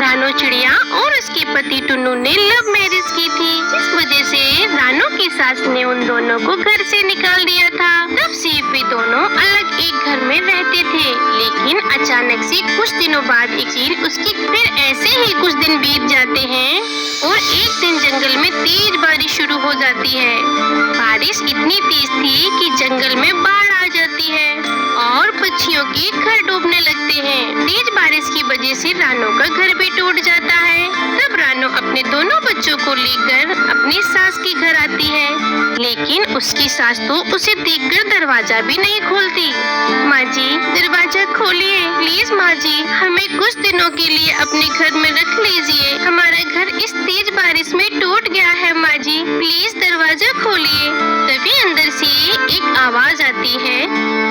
रानो चिड़िया और उसके पति टुन्नू ने लव मैरिज की थी, जिस वजह से रानो की सास ने उन दोनों को घर से निकाल दिया था। तब से वे दोनों अलग एक घर में रहते थे, लेकिन अचानक से कुछ दिनों बाद एक चील उसकी फिर ऐसे ही कुछ दिन बीत जाते हैं और एक दिन जंगल में तेज बारिश शुरू हो जाती है। बारिश इतनी तेज थी कि जंगल में बाढ़ आ जाती है और पक्षियों के घर डूबने लगते हैं। तेज बारिश की वजह से रानो का घर भी टूट जाता है। तब रानो अपने दोनों बच्चों को लेकर अपनी सास के घर आती है, लेकिन उसकी सास तो उसे देखकर दरवाजा भी नहीं खोलती। माँ जी, दरवाजा खोलिए प्लीज। माँ जी, हमें कुछ दिनों के लिए अपने घर में रख लीजिए, हमारा घर इस तेज बारिश में टूट गया है। माँ जी, प्लीज दरवाजा खोलिए। तभी अंदर से एक आवाज आती है,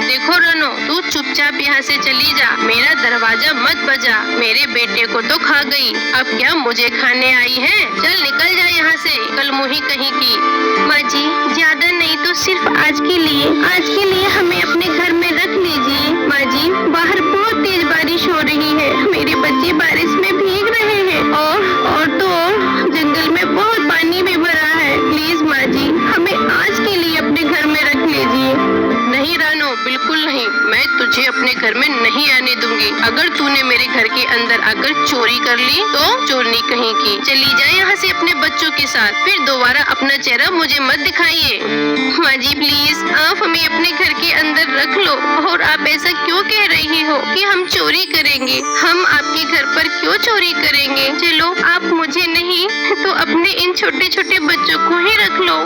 देखो रानो, तू चुपचाप यहाँ से चली जा, मेरा दरवाजा मत बजा, मेरे बेटे को तो खा गई, अब क्या मुझे खाने आई है? चल निकल जा यहाँ से, कल मुही कहीं की। माँ जी, ज्यादा नहीं तो सिर्फ आज के लिए हमें अपने घर में रख लीजिए। माँ जी, बाहर बहुत तेज बारिश हो रही है, मेरे बच्चे बारिश में भीग रहे हैं और तो जंगल में बहुत पानी भी भरा है। प्लीज माँ जी, हमें आज के लिए अपने घर में रख लीजिए। नहीं रानो, बिल्कुल नहीं, मैं तुझे अपने घर में नहीं आने दूंगी। अगर तूने मेरे घर के अंदर आकर चोरी कर ली तो चोरनी कहीं की। चली जाए यहाँ से अपने बच्चों के साथ, फिर दोबारा अपना चेहरा मुझे मत दिखाइए। माँ जी प्लीज, आप हमें अपने घर के अंदर रख लो। और आप ऐसा क्यों कह रही हो कि हम चोरी करेंगे? हम आपके घर पर क्यों चोरी करेंगे? चलो, आप मुझे नहीं तो अपने इन छोटे छोटे बच्चों को ही रख लो।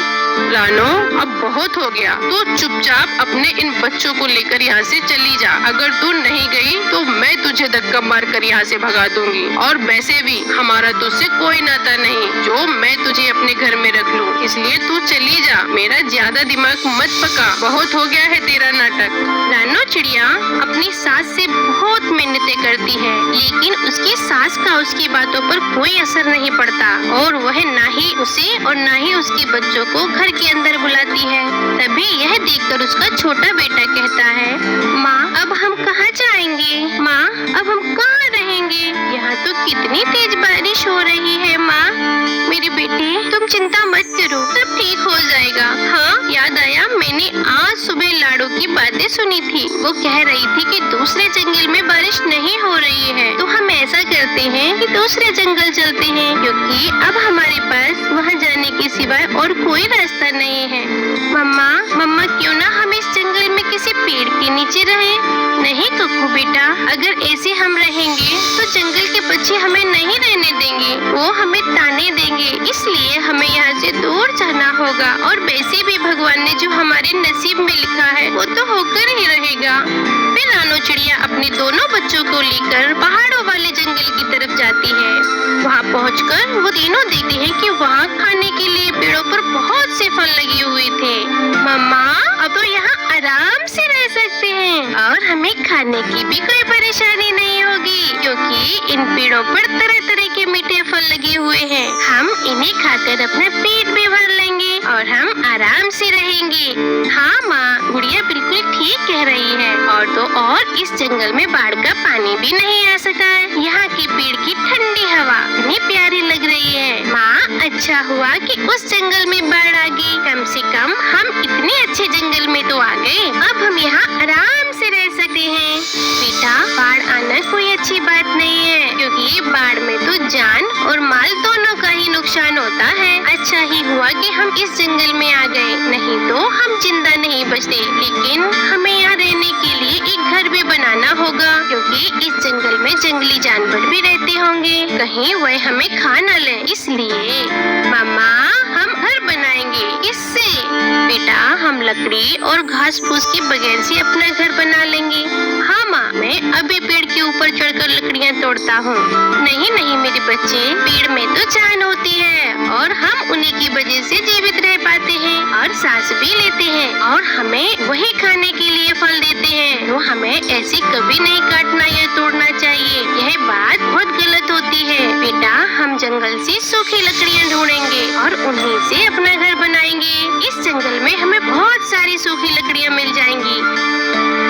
रानो, अब बहुत हो गया, तू चुपचाप अपने इन बच्चों को लेकर यहाँ से चली जा। अगर तू नहीं गई तो मैं तुझे धक्का मार कर यहाँ से भगा दूंगी। और वैसे भी हमारा तुझसे कोई नाता नहीं जो मैं तुझे अपने घर में रख लूँ, इसलिए तू चली जा। मेरा ज्यादा दिमाग मत पका, बहुत हो गया है तेरा नाटक। रानो चिड़िया अपनी सास से बहुत मिन्नतें करती है, लेकिन उसकी सास का उसकी बातों पर कोई असर नहीं पड़ता और वह ना ही उसे और ना ही उसके बच्चों को घर के अंदर बुलाती है। तभी यह देखकर उसका छोटा बेटा कहता है, माँ अब हम कहाँ जाएंगे? माँ अब हम कहाँ रहेंगे? यहाँ तो कितनी तेज बारिश हो रही है। माँ, मेरे बेटे तुम चिंता मत करो, सब ठीक हो जाएगा। हाँ, याद आया, मैंने आज सुबह लाडो की बातें सुनी थी। वो कह रही थी कि दूसरे जंगल में बारिश नहीं हो रही है, तो हम ऐसा करते हैं कि दूसरे जंगल चलते हैं, क्योंकि अब हमारे पास वहाँ जाने के सिवाय और कोई रास्ता नहीं है। मम्मा क्यों ना हम इस जंगल में किसी पेड़ के नीचे रहें? नहीं कुकू बेटा, अगर ऐसे हम रहेंगे तो जंगल के बच्चे हमें नहीं रहने देंगे, वो हमें ताने देंगे, इसलिए हमें यहाँ से दूर जाना होगा। और वैसे भी भगवान ने जो हमारे नसीब में लिखा है वो तो होकर ही रहेगा। फिर रानो चिड़िया अपने दोनों बच्चों को लेकर पहाड़ों वाले जंगल की तरफ जाती है। वहाँ पहुँचकर वो तीनों देखते हैं कि वहाँ खाने के लिए पेड़ों पर बहुत से फल लगे हुए थे। मम्मा, अब तो यहाँ आराम से रह सकते हैं और हमें खाने की भी कोई परेशानी नहीं होगी, क्योंकि इन पेड़ों पर तरह तरह के मीठे फल लगे हुए हैं। हम इन्हें खाकर अपना पेट भी भर लेंगे और हम आराम से रहेंगे। हाँ माँ, गुड़िया बिल्कुल ठीक कह रही है। और तो और इस जंगल में बाढ़ का पानी भी नहीं आ सका है। यहाँ के पेड़ की ठंडी हवा इतनी प्यारी लग रही है। माँ, अच्छा हुआ कि उस जंगल में बाढ़ आ गई, कम से कम हम इतने अच्छे जंगल में तो आ गए, अब हम यहाँ आराम से रह सकते हैं। बेटा, बाढ़ आना कोई अच्छी बात नहीं है, क्योंकि बाढ़ में तो जान और माल दोनों का ही नुकसान होता है। अच्छा ही हुआ कि हम इस जंगल में आ गए, नहीं तो हम जिंदा नहीं बचते। लेकिन हमें यहाँ रहने के लिए एक घर भी बनाना होगा, क्योंकि इस जंगल में जंगली जानवर भी रहते होंगे, कहीं वह हमें खा न ले। इसलिए मामा, हम घर बनाएंगे। किससे? बेटा, हम लकड़ी और घास फूस के बगैर से अपना घर बना लेंगे। हाँ माँ, मैं अभी पेड़ के ऊपर चढ़कर लकड़ियाँ तोड़ता हूँ। नहीं नहीं मेरे बच्चे, पेड़ में तो जान होती है और हम उन्हीं की वजह से जीवित रह पाते हैं और सांस भी लेते हैं और हमें वही खाने के लिए फल देते हैं। तो हमें ऐसे कभी नहीं काटना या तोड़ना चाहिए, यह बात बहुत गलत होती है। बेटा, हम जंगल से सूखी लकड़ियाँ ढूंढेंगे और उन्हीं से अपना घर बनाएंगे। इस जंगल में हमें बहुत सारी सूखी लकड़ियाँ मिल जाएंगी।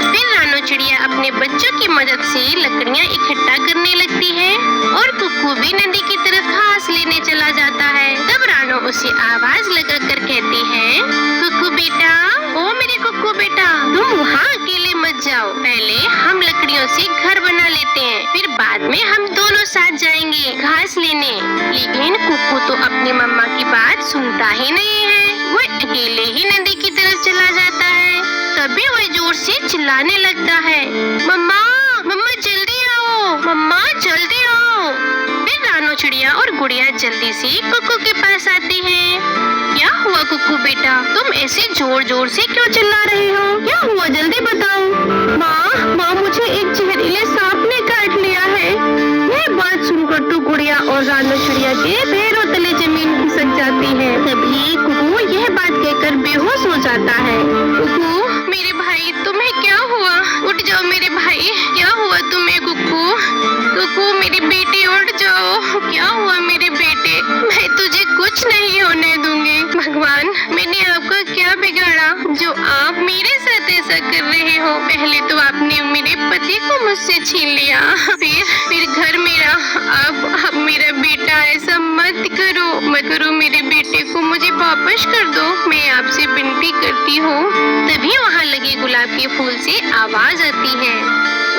फिर रानो चिड़िया अपने बच्चों की मदद से लकड़ियाँ इकट्ठा करने लगती है और कुक्कू भी नदी की तरफ घास लेने चला जाता है। तब रानो उसे आवाज लगाकर कहती है, कुक्कू बेटा, ओ मेरे कुक्कू बेटा, तुम वहाँ अकेले मत जाओ। पहले हम लकड़ियों से घर बना लेते हैं, फिर बाद में हम दोनों साथ जाएंगे घास लेने। लेकिन कुक्कू तो अपनी मम्मा की बात सुनता ही नहीं है। वो अकेले ही नदी की तरफ चला जाता है। तभी वह जोर से चिल्लाने लगता है, मम्मा, मम्मा जल्दी आओ, मम्मा जल्दी आओ। फिर रानो चिड़िया और गुड़िया जल्दी से कुक्कू के पास आती हैं। क्या हुआ कुक्कू बेटा, तुम ऐसे जोर जोर से क्यों चिल्ला रहे हो? क्या हुआ जल्दी बताओ। माँ, मुझे एक जहरीले सांप ने काट लिया है। यह बात सुनकर तो गुड़िया और रानो चिड़िया के पैरों तले जमीन खिसक जाती है। तभी कुक्कू यह बात कहकर बेहोश हो जाता है। कुक्कू मेरे भाई, तुम्हें क्या हुआ? उठ जाओ मेरे भाई, क्या हुआ तुम्हें कुक्कू? कुक्कू मेरे बेटे उठ जाओ, क्या हुआ मेरे बेटे? मैं तुझे कुछ नहीं होने दूंगी। भगवान, मैंने आपका क्या बिगाड़ा जो आप मेरे साथ ऐसा कर रहे हो? पहले तो आपने मेरे पति को मुझसे छीन लिया, फिर घर मेरा। अब मेरा बेटा, ऐसा मत करो मेरे बेटे को मुझे वापस कर दो, मैं आपसे विनती करती हूँ। तभी वहाँ लगे गुलाब के फूल से आवाज आती है,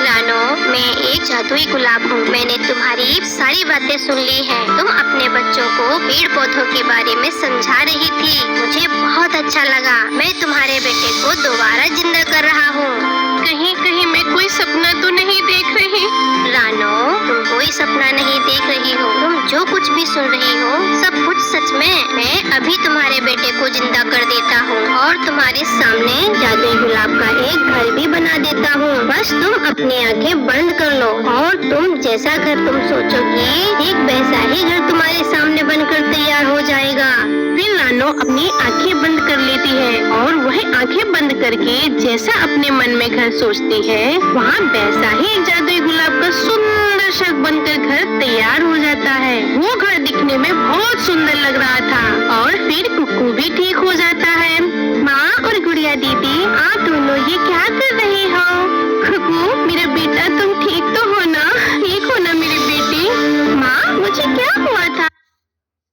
रानो, मैं एक जादुई गुलाब हूँ। मैंने तुम्हारी सारी बातें सुन ली हैं। तुम अपने बच्चों को पेड़ पौधों के बारे में समझा रही थी, मुझे बहुत अच्छा लगा। मैं तुम्हारे बेटे को दोबारा जिंदा कर रहा हूँ। कहीं मैं कोई सपना तो नहीं देख रही? रानो, तुम कोई सपना नहीं देख रही हो। तुम जो कुछ भी सुन रही हो सब कुछ सच में। मैं अभी तुम्हारे बेटे को जिंदा कर देता हूँ और तुम्हारे सामने जादुई गुलाब का एक घर भी बना देता हूँ। बस तुम अपनी आंखें बंद कर लो और तुम जैसा घर तुम सोचोगे ठीक वैसा ही घर तुम्हारे सामने बनकर तैयार हो जाएगा। फिर रानो अपनी आंखें बंद कर लेती है और वह आंखें बंद करके जैसा अपने मन में घर सोचती है, वहाँ वैसा ही एक जादुई गुलाब का सुंदर सा बनकर घर तैयार हो जाता है। वो घर दिखने में बहुत सुंदर लग रहा था और फिर कुक्कू भी ठीक हो जाता है। माँ और गुड़िया दीदी, आप दोनों ये क्या